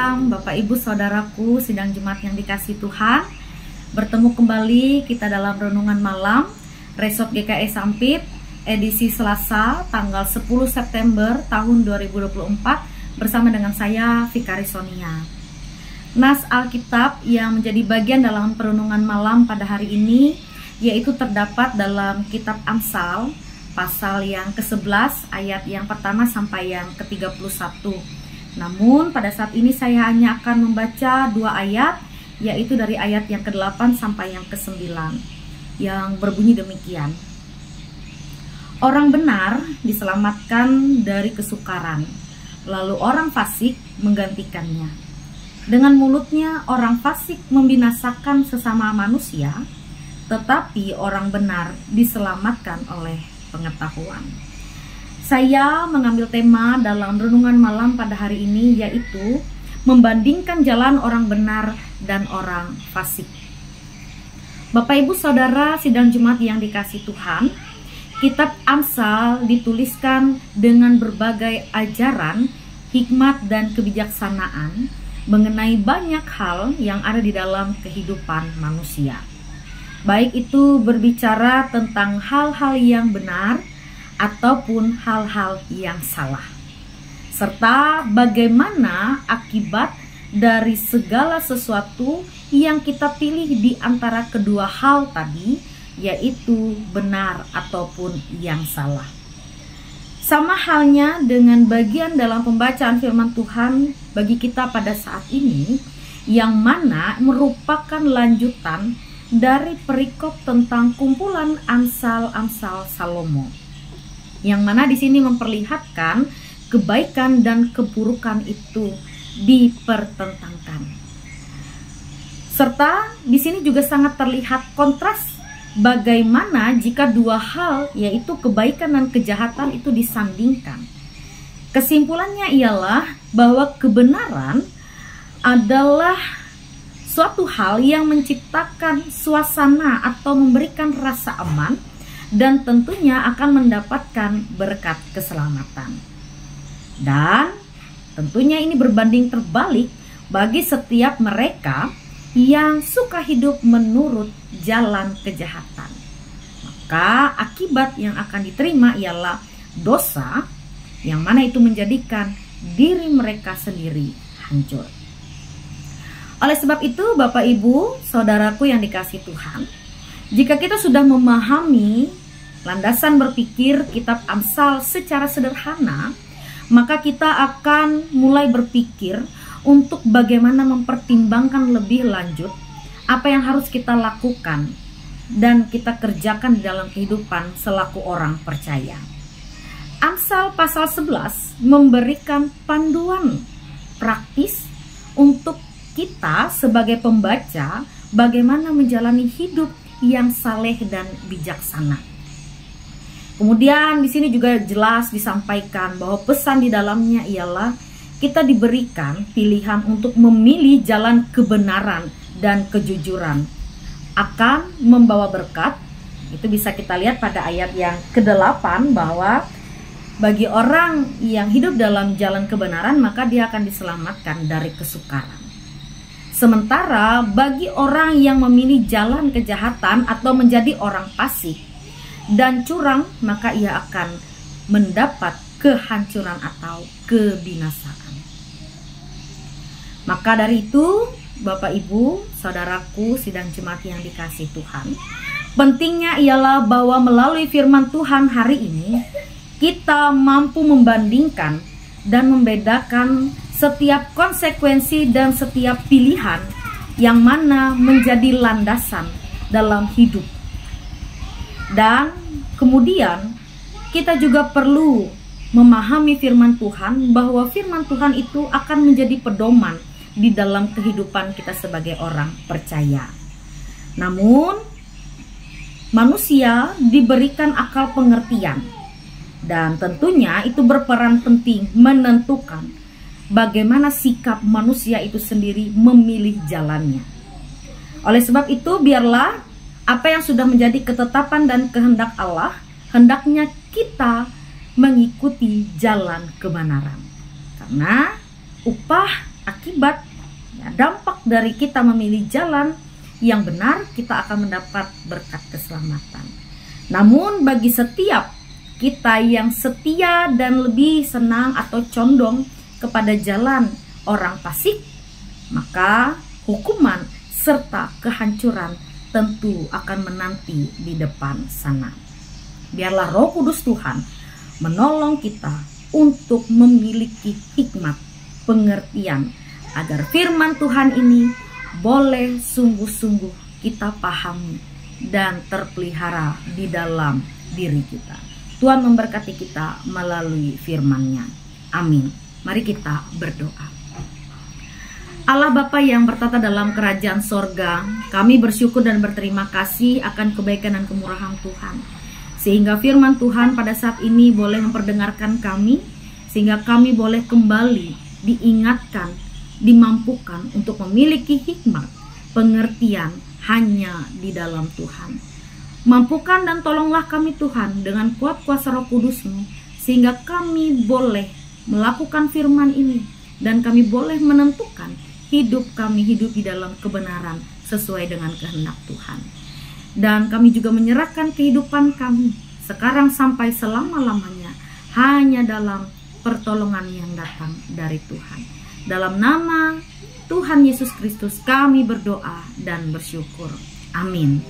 malam Bapak Ibu Saudaraku sidang Jemaat yang dikasihi Tuhan. Bertemu kembali kita dalam renungan malam Resort GKI Sampit edisi Selasa tanggal 10 September tahun 2024 bersama dengan saya Fikari Sonia. Nas Alkitab yang menjadi bagian dalam perenungan malam pada hari ini yaitu terdapat dalam kitab Amsal pasal yang ke-11 ayat yang pertama sampai yang ke-31. Namun pada saat ini saya hanya akan membaca dua ayat, yaitu dari ayat yang ke-8 sampai yang ke-9, yang berbunyi demikian. Orang benar diselamatkan dari kesukaran, lalu orang fasik menggantikannya. Dengan mulutnya orang fasik membinasakan sesama manusia, tetapi orang benar diselamatkan oleh pengetahuan. Saya mengambil tema dalam renungan malam pada hari ini yaitu membandingkan jalan orang benar dan orang fasik. Bapak Ibu Saudara sidang Jemaat yang dikasihi Tuhan, kitab Amsal dituliskan dengan berbagai ajaran, hikmat dan kebijaksanaan mengenai banyak hal yang ada di dalam kehidupan manusia. Baik itu berbicara tentang hal-hal yang benar ataupun hal-hal yang salah, serta bagaimana akibat dari segala sesuatu yang kita pilih di antara kedua hal tadi, yaitu benar ataupun yang salah. Sama halnya dengan bagian dalam pembacaan firman Tuhan bagi kita pada saat ini, yang mana merupakan lanjutan dari perikop tentang kumpulan Amsal-Amsal Salomo, yang mana di sini memperlihatkan kebaikan dan keburukan itu dipertentangkan. Serta di sini juga sangat terlihat kontras bagaimana jika dua hal yaitu kebaikan dan kejahatan itu disandingkan. Kesimpulannya ialah bahwa kebenaran adalah suatu hal yang menciptakan suasana atau memberikan rasa aman dan tentunya akan mendapatkan berkat keselamatan. Dan tentunya ini berbanding terbalik bagi setiap mereka yang suka hidup menurut jalan kejahatan. Maka akibat yang akan diterima ialah dosa, yang mana itu menjadikan diri mereka sendiri hancur. Oleh sebab itu Bapak Ibu Saudaraku yang dikasihi Tuhan, jika kita sudah memahami landasan berpikir kitab Amsal secara sederhana, maka kita akan mulai berpikir untuk bagaimana mempertimbangkan lebih lanjut apa yang harus kita lakukan dan kita kerjakan di dalam kehidupan selaku orang percaya. Amsal pasal 11 memberikan panduan praktis untuk kita sebagai pembaca bagaimana menjalani hidup yang saleh dan bijaksana. Kemudian di sini juga jelas disampaikan bahwa pesan di dalamnya ialah kita diberikan pilihan untuk memilih jalan kebenaran dan kejujuran akan membawa berkat. Itu bisa kita lihat pada ayat yang ke-8 bahwa bagi orang yang hidup dalam jalan kebenaran maka dia akan diselamatkan dari kesukaran. Sementara bagi orang yang memilih jalan kejahatan atau menjadi orang fasik dan curang, maka ia akan mendapat kehancuran atau kebinasaan. Maka dari itu Bapak Ibu Saudaraku sidang jemaat yang dikasihi Tuhan, pentingnya ialah bahwa melalui firman Tuhan hari ini kita mampu membandingkan dan membedakan setiap konsekuensi dan setiap pilihan yang mana menjadi landasan dalam hidup. Dan kemudian kita juga perlu memahami firman Tuhan, bahwa firman Tuhan itu akan menjadi pedoman di dalam kehidupan kita sebagai orang percaya. Namun manusia diberikan akal pengertian, dan tentunya itu berperan penting menentukan bagaimana sikap manusia itu sendiri memilih jalannya. Oleh sebab itu biarlah apa yang sudah menjadi ketetapan dan kehendak Allah, hendaknya kita mengikuti jalan kebenaran. Karena upah akibat, ya, dampak dari kita memilih jalan yang benar, kita akan mendapat berkat keselamatan. Namun bagi setiap kita yang setia dan lebih senang atau condong kepada jalan orang fasik, maka hukuman serta kehancuran tentu akan menanti di depan sana. Biarlah Roh Kudus Tuhan menolong kita untuk memiliki hikmat pengertian agar firman Tuhan ini boleh sungguh-sungguh kita pahami dan terpelihara di dalam diri kita. Tuhan memberkati kita melalui firman-Nya. Amin. Mari kita berdoa. Allah Bapa yang bertata dalam kerajaan sorga, kami bersyukur dan berterima kasih akan kebaikan dan kemurahan Tuhan. Sehingga firman Tuhan pada saat ini boleh memperdengarkan kami, sehingga kami boleh kembali diingatkan, dimampukan untuk memiliki hikmat, pengertian hanya di dalam Tuhan. Mampukan dan tolonglah kami Tuhan dengan kuat kuasa Roh Kudus-Mu, sehingga kami boleh melakukan firman ini, dan kami boleh menentukan hidup kami hidup di dalam kebenaran sesuai dengan kehendak Tuhan. Dan kami juga menyerahkan kehidupan kami sekarang sampai selama-lamanya hanya dalam pertolongan yang datang dari Tuhan. Dalam nama Tuhan Yesus Kristus kami berdoa dan bersyukur. Amin.